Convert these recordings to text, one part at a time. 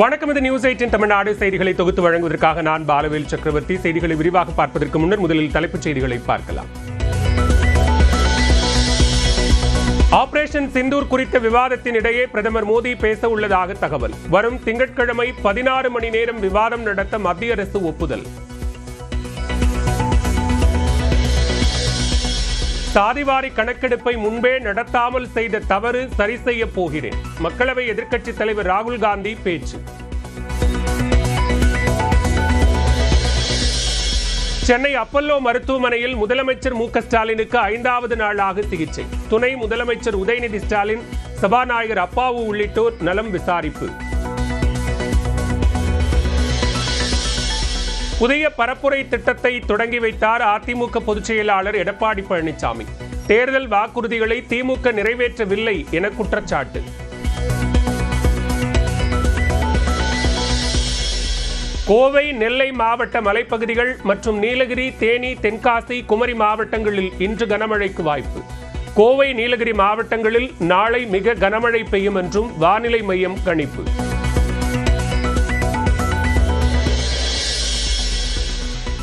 வணக்கம். இது நியூஸ் 18 தமிழ்நாடு செய்திகளை தொகுத்து வழங்குவதற்காக நான் பாலவேல் சக்கரவர்த்தி. செய்திகளை விரிவாக பார்ப்பதற்கு முன்னர் முதலில் தலைப்புச் செய்திகளை பார்க்கலாம். ஆபரேஷன் சிந்தூர் குறித்த விவாதத்தின் இடையே பிரதமர் மோடி பேச உள்ளதாக தகவல். வரும் திங்கட்கிழமை 16 மணி நேரம் விவாதம் நடத்த மத்திய அரசு ஒப்புதல். சாதிவாரி கணக்கெடுப்பை முன்பே நடத்தாமல் செய்த தவறு சரி செய்ய போகிறேன். மக்களவை எதிர்க்கட்சித் தலைவர் ராகுல் காந்தி பேச்சு. சென்னை அப்பல்லோ மருத்துவமனையில் முதலமைச்சர் மு க ஸ்டாலினுக்கு 5வது நாளாக சிகிச்சை. துணை முதலமைச்சர் உதயநிதி ஸ்டாலின், சபாநாயகர் அப்பாவு உள்ளிட்டோர் நலம் விசாரிப்பு. புதிய பரப்புரை திட்டத்தை தொடங்கி வைத்தார் அதிமுக பொதுச் செயலாளர் எடப்பாடி பழனிசாமி. தேர்தல் வாக்குறுதிகளை திமுக நிறைவேற்றவில்லை என குற்றச்சாட்டு. கோவை, நெல்லை மாவட்ட மலைப்பகுதிகள் மற்றும் நீலகிரி, தேனி, தென்காசி, குமரி மாவட்டங்களில் இன்று கனமழைக்கு வாய்ப்பு. கோவை, நீலகிரி மாவட்டங்களில் நாளை மிக கனமழை பெய்யும் என்றும் வானிலை மையம் கணிப்பு.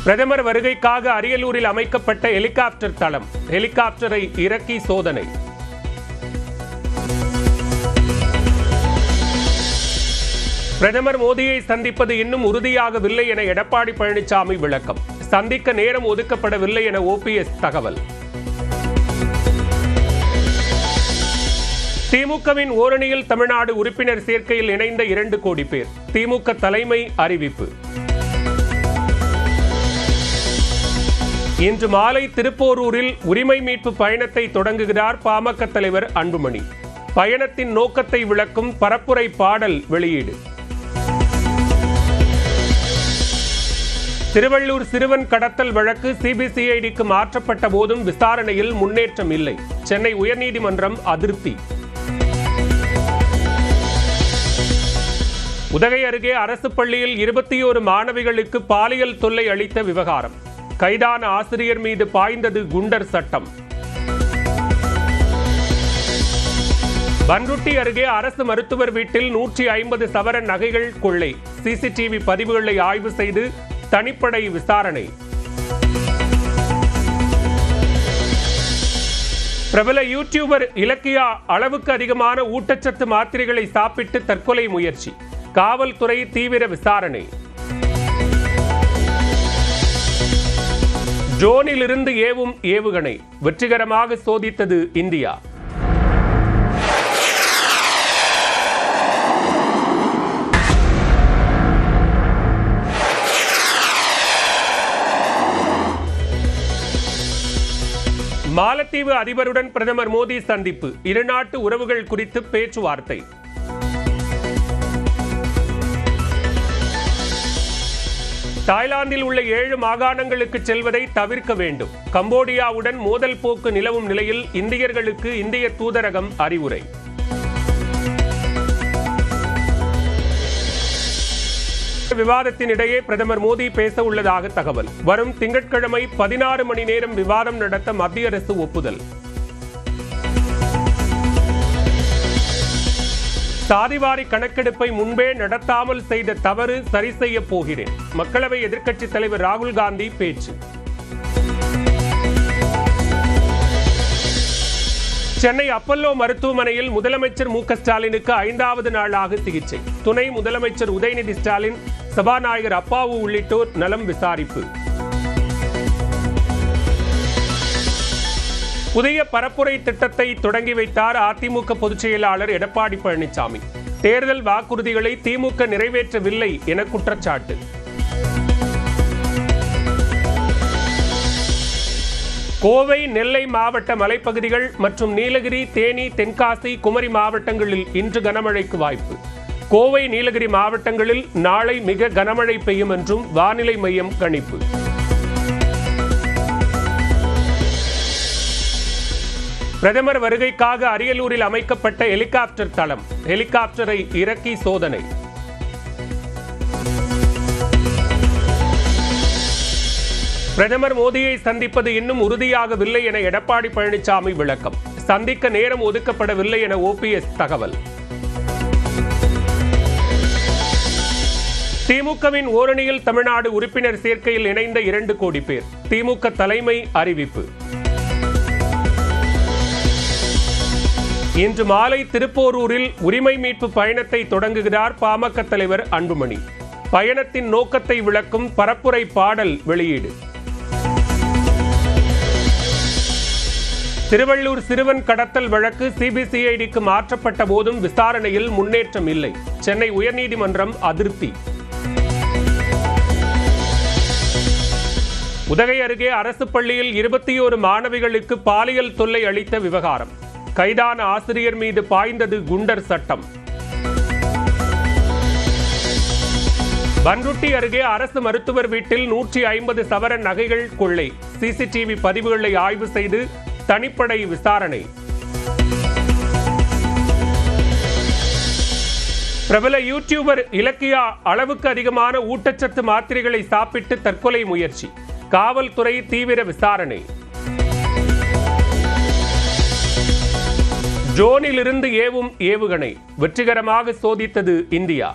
பிரதமர் வருகைக்காக அரியலூரில் அமைக்கப்பட்ட ஹெலிகாப்டர் தளம். ஹெலிகாப்டரை இறக்கி சோதனை. பிரதமர் மோடியை சந்திப்பது இன்னும் உறுதியாகவில்லை என எடப்பாடி பழனிசாமி விளக்கம். சந்திக்க நேரம் ஒதுக்கப்படவில்லை என ஓபிஎஸ் தகவல். திமுகவின் ஓரணியில் தமிழ்நாடு உறுப்பினர் சேர்க்கையில் இணைந்த 2 கோடி பேர். திமுக தலைமை அறிவிப்பு. இன்று மாலை திருப்போரூரில் உரிமை மீட்பு பயணத்தை தொடங்குகிறார் பாமக தலைவர் அன்புமணி. பயணத்தின் நோக்கத்தை விளக்கும் பரப்புரை பாடல் வெளியீடு. திருவள்ளூர் சிறுவன் கடத்தல் வழக்கு சிபிசிஐடிக்கு மாற்றப்பட்ட போதும் விசாரணையில் முன்னேற்றம் இல்லை. சென்னை உயர்நீதிமன்றம் அதிருப்தி. உதகை அருகே அரசு பள்ளியில் 21 மாணவிகளுக்கு பாலியல் தொல்லை அளித்த விவகாரம். கைதான ஆசிரியர் மீது பாய்ந்தது குண்டர் சட்டம். பன்ருட்டி அருகே அரசு மருத்துவர் வீட்டில் 150 சவரன் நகைகள் கொள்ளை. சிசிடிவி பதிவுகளை ஆய்வு செய்து தனிப்படை விசாரணை. பிரபல யூடியூபர் இலக்கியா அளவுக்கு அதிகமான ஊட்டச்சத்து மாத்திரைகளை சாப்பிட்டு தற்கொலை முயற்சி. காவல்துறை தீவிர விசாரணை. ட்ரோனில் இருந்து ஏவும் ஏவுகணை வெற்றிகரமாக சோதித்தது இந்தியா. மாலத்தீவு அதிபருடன் பிரதமர் மோடி சந்திப்பு. இருநாட்டு உறவுகள் குறித்து பேச்சுவார்த்தை. தாய்லாந்தில் உள்ள 7 மாகாணங்களுக்கு செல்வதை தவிர்க்க வேண்டும். கம்போடியாவுடன் மோதல் போக்கு நிலவும் நிலையில் இந்தியர்களுக்கு இந்திய தூதரகம் அறிவுரை. விவாதத்தின் இடையே பிரதமர் மோடி பேச உள்ளதாக தகவல். வரும் திங்கட்கிழமை 16 மணி நேரம் விவாதம் நடத்த மத்திய அரசு ஒப்புதல். சாதிவாரி கணக்கெடுப்பை முன்பே நடத்தாமல் செய்த தவறு சரி செய்ய போகிறேன். மக்களவை எதிர்க்கட்சித் தலைவர் ராகுல் காந்தி பேச்சு. சென்னை அப்பல்லோ மருத்துவமனையில் முதலமைச்சர் மு க ஸ்டாலினுக்கு 5வது நாளாக சிகிச்சை. துணை முதலமைச்சர் உதயநிதி ஸ்டாலின், சபாநாயகர் அப்பாவு உள்ளிட்டோர் நலம் விசாரிப்பு. புதிய பரப்புரை திட்டத்தை தொடங்கி வைத்தார் அதிமுக பொதுச் செயலாளர் எடப்பாடி பழனிசாமி. தேர்தல் வாக்குறுதிகளை திமுக நிறைவேற்றவில்லை என குற்றச்சாட்டு. கோவை, நெல்லை மாவட்ட மலைப்பகுதிகள் மற்றும் நீலகிரி, தேனி, தென்காசி, குமரி மாவட்டங்களில் இன்று கனமழைக்கு வாய்ப்பு. கோவை, நீலகிரி மாவட்டங்களில் நாளை மிக கனமழை பெய்யும் என்றும் வானிலை மையம் கணிப்பு. பிரதமர் வருகைக்காக அரியலூரில் அமைக்கப்பட்ட ஹெலிகாப்டர் தளம். ஹெலிகாப்டரை இறக்கி சோதனை. பிரதமர் மோடியை சந்திப்பது இன்னும் உறுதியாகவில்லை என எடப்பாடி பழனிசாமி விளக்கம். சந்திக்க நேரம் ஒதுக்கப்படவில்லை என ஓபிஎஸ் தகவல். திமுகவின் ஓரணியில் தமிழ்நாடு உறுப்பினர் சேர்க்கையில் இணைந்த 2 கோடி பேர். திமுக தலைமை அறிவிப்பு. இன்று மாலை திருப்போரூரில் உரிமை மீட்பு பயணத்தை தொடங்குகிறார் பாமக தலைவர் அன்புமணி. பயணத்தின் நோக்கத்தை விளக்கும் பரப்புரை பாடல் வெளியீடு. திருவள்ளூர் சிறுவன் கடத்தல் வழக்கு சிபிசிஐடிக்கு மாற்றப்பட்ட போதும் விசாரணையில் முன்னேற்றம் இல்லை. சென்னை உயர்நீதிமன்றம் அதிருப்தி. உதகை அருகே அரசு பள்ளியில் 21 மாணவிகளுக்கு பாலியல் தொல்லை அளித்த விவகாரம். கைதான ஆசிரியர் மீது பாய்ந்தது குண்டர் சட்டம். பன்ருட்டி அருகே அரசு மருத்துவர் வீட்டில் 150 சவரன் நகைகள் கொள்ளை. சிசிடிவி பதிவுகளை ஆய்வு செய்து தனிப்படை விசாரணை. பிரபல யூடியூபர் இலக்கியா அளவுக்கு அதிகமான ஊட்டச்சத்து மாத்திரைகளை சாப்பிட்டு தற்கொலை முயற்சி. காவல்துறை தீவிர விசாரணை. ட்ரோனிலிருந்து ஏவும் ஏவுகணை வெற்றிகரமாக சோதித்தது இந்தியா.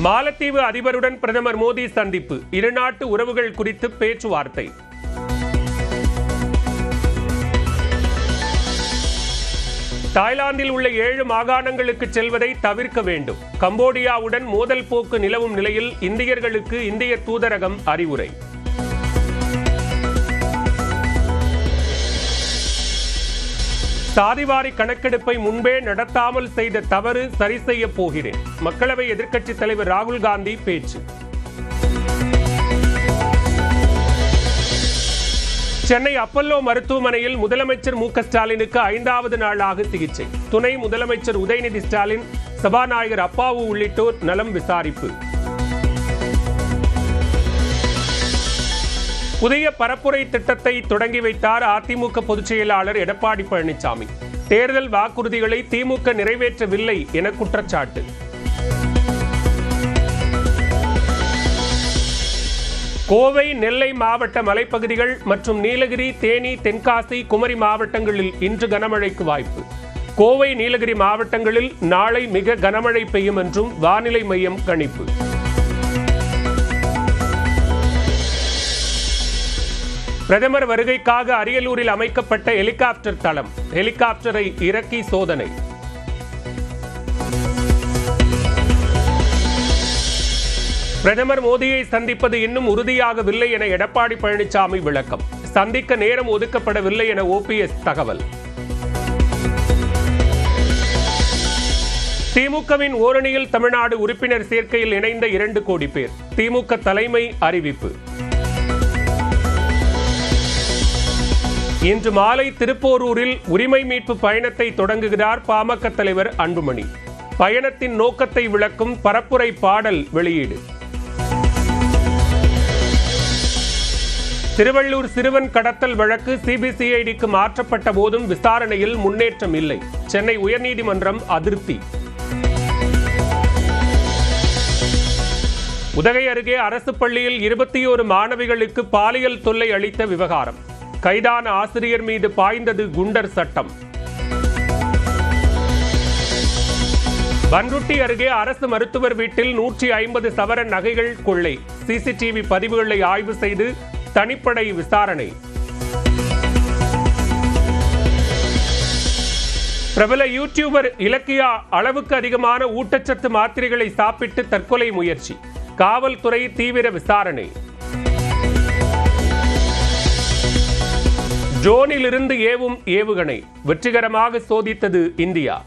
மாலத்தீவு அதிபருடன் பிரதமர் மோடி சந்திப்பு. இருநாட்டு உறவுகள் குறித்து பேச்சுவார்த்தை. தாய்லாந்தில் உள்ள 7 மாகாணங்களுக்கு செல்வதை தவிர்க்க வேண்டும். கம்போடியாவுடன் மோதல் போக்கு நிலவும் நிலையில் இந்தியர்களுக்கு இந்திய தூதரகம் அறிவுரை. சாதிவாரி கணக்கெடுப்பை முன்பே நடத்தாமல் செய்த தவறு சரி செய்ய போகிறேன். மக்களவை எதிர்க்கட்சித் தலைவர் ராகுல் காந்தி பேச்சு. சென்னை அப்பல்லோ மருத்துவமனையில் முதலமைச்சர் மு.க.ஸ்டாலினுக்கு 5வது நாளாக சிகிச்சை. துணை முதலமைச்சர் உதயநிதி ஸ்டாலின், சபாநாயகர் அப்பாவு உள்ளிட்டோர் நலம் விசாரிப்பு. புதிய பரப்புரை திட்டத்தை தொடங்கி வைத்தார் அதிமுக பொதுச் செயலாளர் எடப்பாடி பழனிசாமி. தேர்தல் வாக்குறுதிகளை திமுக நிறைவேற்றவில்லை என குற்றச்சாட்டு. கோவை, நெல்லை மாவட்ட மலைப்பகுதிகள் மற்றும் நீலகிரி, தேனி, தென்காசி, குமரி மாவட்டங்களில் இன்று கனமழைக்கு வாய்ப்பு. கோவை, நீலகிரி மாவட்டங்களில் நாளை மிக கனமழை பெய்யும் என்றும் வானிலை மையம் கணிப்பு. பிரதமர் வருகைக்காக அரியலூரில் அமைக்கப்பட்ட ஹெலிகாப்டர் தளம். ஹெலிகாப்டரை இறக்கி சோதனை. பிரதமர் மோடியை சந்திப்பது இன்னும் உறுதியாகவில்லை என எடப்பாடி பழனிசாமி விளக்கம். சந்திக்க நேரம் ஒதுக்கப்படவில்லை என ஓபிஎஸ் தகவல். திமுகவின் ஓரணியில் தமிழ்நாடு உறுப்பினர் சேர்க்கையில் இணைந்த 2 கோடி பேர். திமுக தலைமை அறிவிப்பு. இன்று மாலை திருப்போரூரில் உரிமை மீட்பு பயணத்தை தொடங்குகிறார் பாமக தலைவர் அன்புமணி. பயணத்தின் நோக்கத்தை விளக்கும் பரப்புரை பாடல் வெளியீடு. திருவள்ளூர் சிறுவன் கடத்தல் வழக்கு சிபிசிஐடிக்கு மாற்றப்பட்ட போதும் விசாரணையில் முன்னேற்றம் இல்லை. சென்னை உயர்நீதிமன்றம் அதிருப்தி. உதகை அருகே அரசு பள்ளியில் 21 மாணவிகளுக்கு பாலியல் தொல்லை அளித்த விவகாரம். கைதான ஆசிரியர் மீது பாய்ந்தது குண்டர் சட்டம். பன்ருட்டி அருகே அரசு மருத்துவர் வீட்டில் 150 சவரன் நகைகள் கொள்ளை. சிசிடிவி பதிவுகளை ஆய்வு செய்து தனிப்படை விசாரணை. பிரபல யூடியூபர் இலக்கியா அளவுக்கு அதிகமான ஊட்டச்சத்து மாத்திரைகளை சாப்பிட்டு தற்கொலை முயற்சி. காவல்துறை தீவிர விசாரணை. ட்ரோனிலிருந்து ஏவும் ஏவுகணை வெற்றிகரமாக சோதித்தது இந்தியா.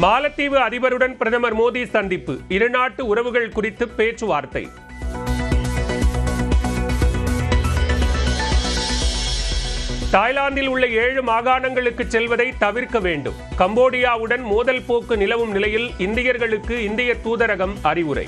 மாலத்தீவு அதிபருடன் பிரதமர் மோடி சந்திப்பு. இருநாட்டு உறவுகள் குறித்து பேச்சுவார்த்தை. தாய்லாந்தில் உள்ள 7 மாகாணங்களுக்கு செல்வதை தவிர்க்க வேண்டும். கம்போடியாவுடன் மோதல் போக்கு நிலவும் நிலையில் இந்தியர்களுக்கு இந்திய தூதரகம் அறிவுரை.